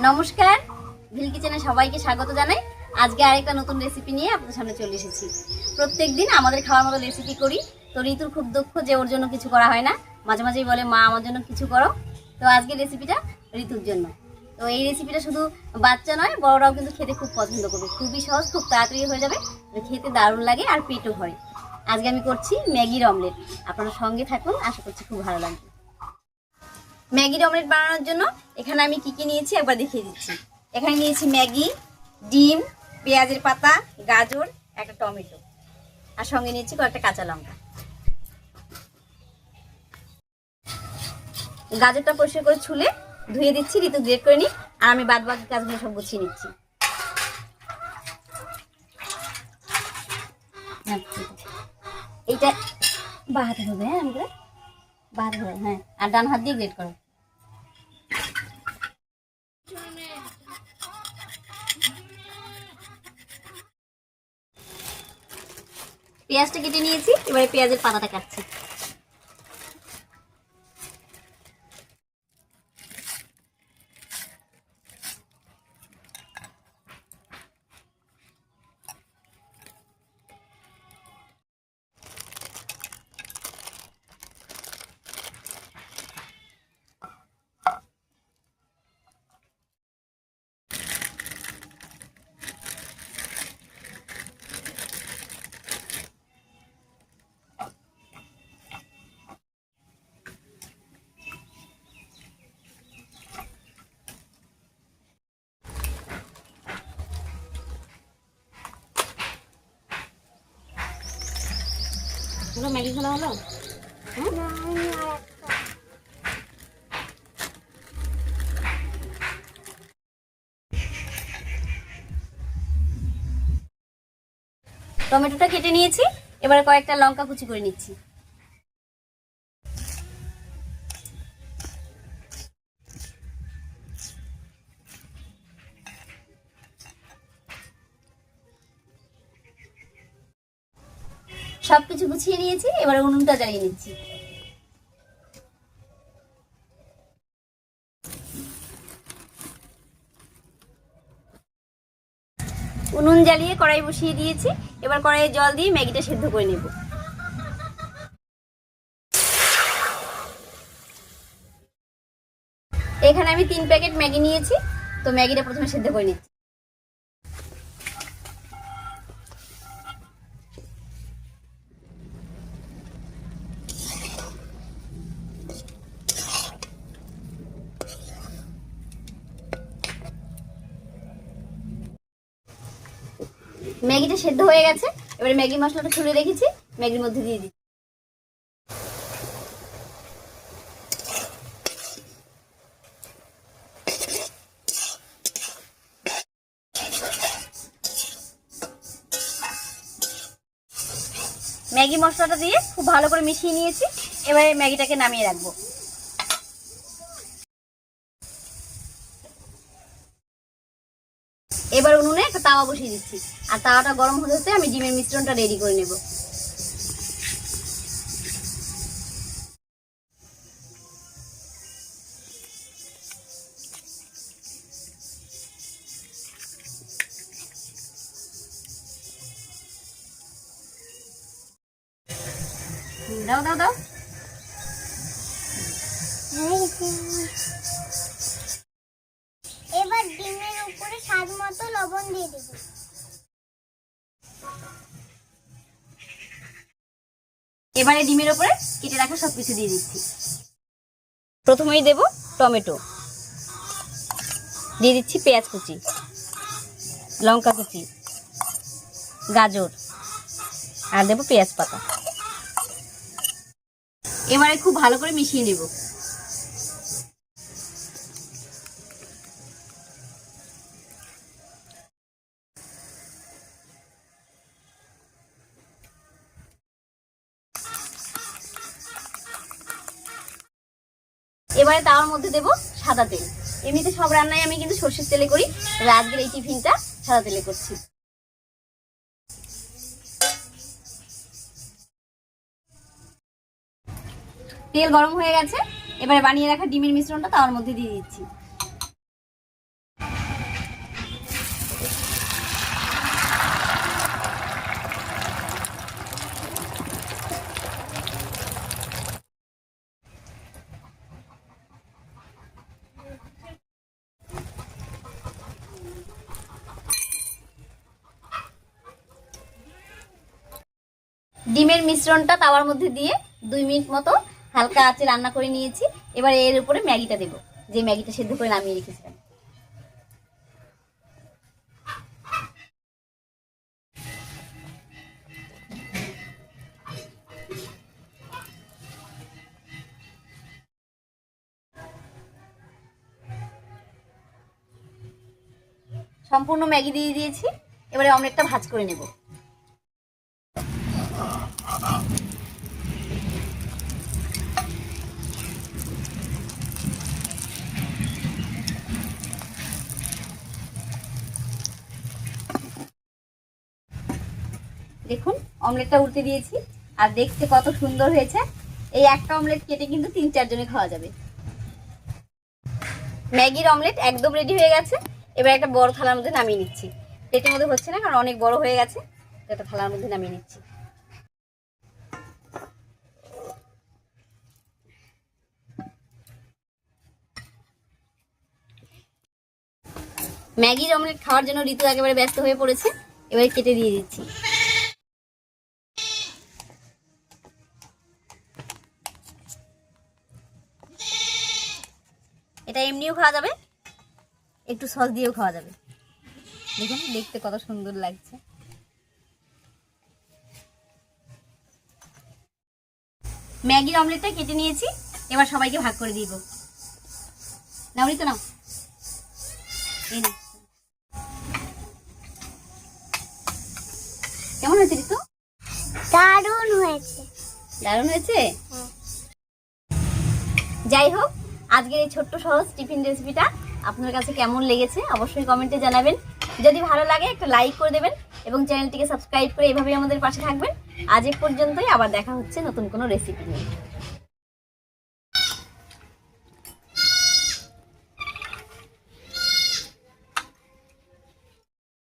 নমস্কার, ভিল কিচেনে সবাইকে স্বাগত জানাই। আজকে আরেকটা নতুন রেসিপি নিয়ে আপনাদের সামনে চলে এসেছি। প্রত্যেকদিন আমাদের খাওয়ার মতো রেসিপি করি। তো ঋতুর খুব দুঃখ যে ওর জন্য কিছু করা হয় না, মাঝে মাঝেই বলে মা আমার জন্য কিছু করো। তো আজকে রেসিপিটা ঋতুর জন্য। তো এই রেসিপিটা শুধু বাচ্চা নয়, বড়রাও কিন্তু খেতে খুব পছন্দ করবে। খুবই সহজ, খুব তাড়াতাড়ি হয়ে যাবে, খেতে দারুণ লাগে আর পেটও ভরে। আজকে আমি করছি ম্যাগির অমলেট। আপনারা সঙ্গে থাকুন, আশা করছি খুব ভালো লাগবে। ম্যাগির অমলেট বানানোর জন্য এখানে আমি কি কি নিয়েছি একবার দেখিয়ে দিচ্ছি। এখানে নিয়েছি ম্যাগি, ডিম, পেঁয়াজের পাতা, গাজর, একটা টমেটো, আর সঙ্গে নিয়েছি কয়েকটা কাঁচা লঙ্কা। গাজরটা পরিষ্কার করে ছুলে ধুয়ে দিচ্ছি, ঋতু গ্রেট করে নিই, আর আমি বাদ বাকি কাজগুলো সব গুছিয়ে নিচ্ছি। এইটা বা হাতে হবে, হ্যাঁ আমি বা হাতে হবে, হ্যাঁ, আর ডান হাত দিয়ে গ্রেট করো। পেঁয়াজটা কেটে নিয়েছি, এবারে পেঁয়াজের পাতাটা কাটছি। হলো ম্যাগি খেলা হলো। টমেটোটা কেটে নিয়েছি, এবারে কয়েকটা লঙ্কা কুচি করে নিচ্ছি। সবকিছু গুছিয়ে নিয়েছি, এবারে উনুনটা জ্বালিয়ে নিচ্ছি। উনুন জ্বালিয়ে কড়াই বসিয়ে দিয়েছি, এবার কড়াইয়ে জল দিয়ে ম্যাগিটা সেদ্ধ করে নেব। এখানে আমি 3 প্যাকেট ম্যাগি নিয়েছি, তো ম্যাগিটা প্রথমে সেদ্ধ করে নিচ্ছি। ম্যাগিটা সেদ্ধ হয়ে গেছে, এবারে ম্যাগি মশলাটা ছুলে রেখেছি, ম্যাগির মধ্যে দিয়ে দিচ্ছি। ম্যাগি মশলাটা দিয়ে খুব ভালো করে মিশিয়ে নিয়েছি, এবারে ম্যাগিটাকে নামিয়ে রাখবো। এবার উনুনে একটা তাওয়া বসিয়ে দিচ্ছি, আর তাওয়াটা গরম হতে হতে আমি ডিমের মিশ্রণটা রেডি করে নেব। দাও দাও দাও। এবার ডিমের উপরে স্বাদ মতো লবণ দিয়ে দেব। এবারে ডিমের উপরে কেটে রাখা সবকিছু দিয়ে দিচ্ছি। প্রথমেই দেব টমেটো, দিয়ে দিচ্ছি পেঁয়াজ কুচি, লঙ্কা কুচি, গাজর, আর দেব পেঁয়াজ পাতা। এবারে খুব ভালো করে মিশিয়ে নেব। এবারে তাওয়ার মধ্যে দেব সাদা তেল। এমনিতে সব রান্নায় আমি কিন্তু সরষের তেলে করি, আজকের এই টিফিনটা সাদা তেলে করছি। তেল গরম হয়ে গেছে, এবারে বানিয়ে রাখা ডিমের মিশ্রণটা তাওয়ার মধ্যে দিয়ে দিচ্ছি। ডিমের মিশ্রণটা তাওয়ার মধ্যে দিয়ে 2 মিনিট মতো হালকা আঁচে রান্না করে নিয়েছি। এবার এর উপরে ম্যাগিটা দেবো, যে ম্যাগিটা সেদ্ধ করে নামিয়ে রেখেছিলাম। সম্পূর্ণ ম্যাগি দিয়ে দিয়েছি। এবারে অমলেটটা ভাজ করে নেব। দেখুন অমলেটটা উল্টে দিয়েছি, আর দেখতে কত সুন্দর হয়েছে। এই একটা অমলেট কেটে কিন্তু 3-4 জনে খাওয়া যাবে। ম্যাগির অমলেট একদম রেডি হয়ে গেছে। এবার একটা বড় থালার মধ্যে নামিয়ে নিচ্ছি। প্লেটের মধ্যে হচ্ছে না, কারণ অনেক বড় হয়ে গেছে। একটা থালার মধ্যে নামিয়ে নিচ্ছি। ম্যাগির অমলেট খাওয়ার জন্য ঋতু একেবারে ব্যস্ত হয়ে পড়েছে। এবারে কেটে দিয়ে দিচ্ছি। এটা এমনিও খাওয়া যাবে, একটু সস দিয়েও খাওয়া যাবে। দেখুন দেখতে কত সুন্দর লাগছে। ম্যাগির অমলেটটা কেটে নিয়েছি, এবার সবাইকে ভাগ করে দিব। নাও ঋতু নাও, এই নাও। কেমন হয়েছে ঋতু? দারুণ হয়েছে। দারুণ হয়েছে। যাই হোক, আজকের এই ছোট্ট সহজ টিফিন রেসিপিটা আপনার কাছে কেমন লেগেছে অবশ্যই কমেন্টে জানাবেন। যদি ভালো লাগে একটা লাইক করে দেবেন এবং চ্যানেলটিকে সাবস্ক্রাইব করে এভাবেই আমাদের পাশে থাকবেন। আজ এ পর্যন্তই, আবার দেখা হচ্ছে নতুন কোনো রেসিপি নিয়ে।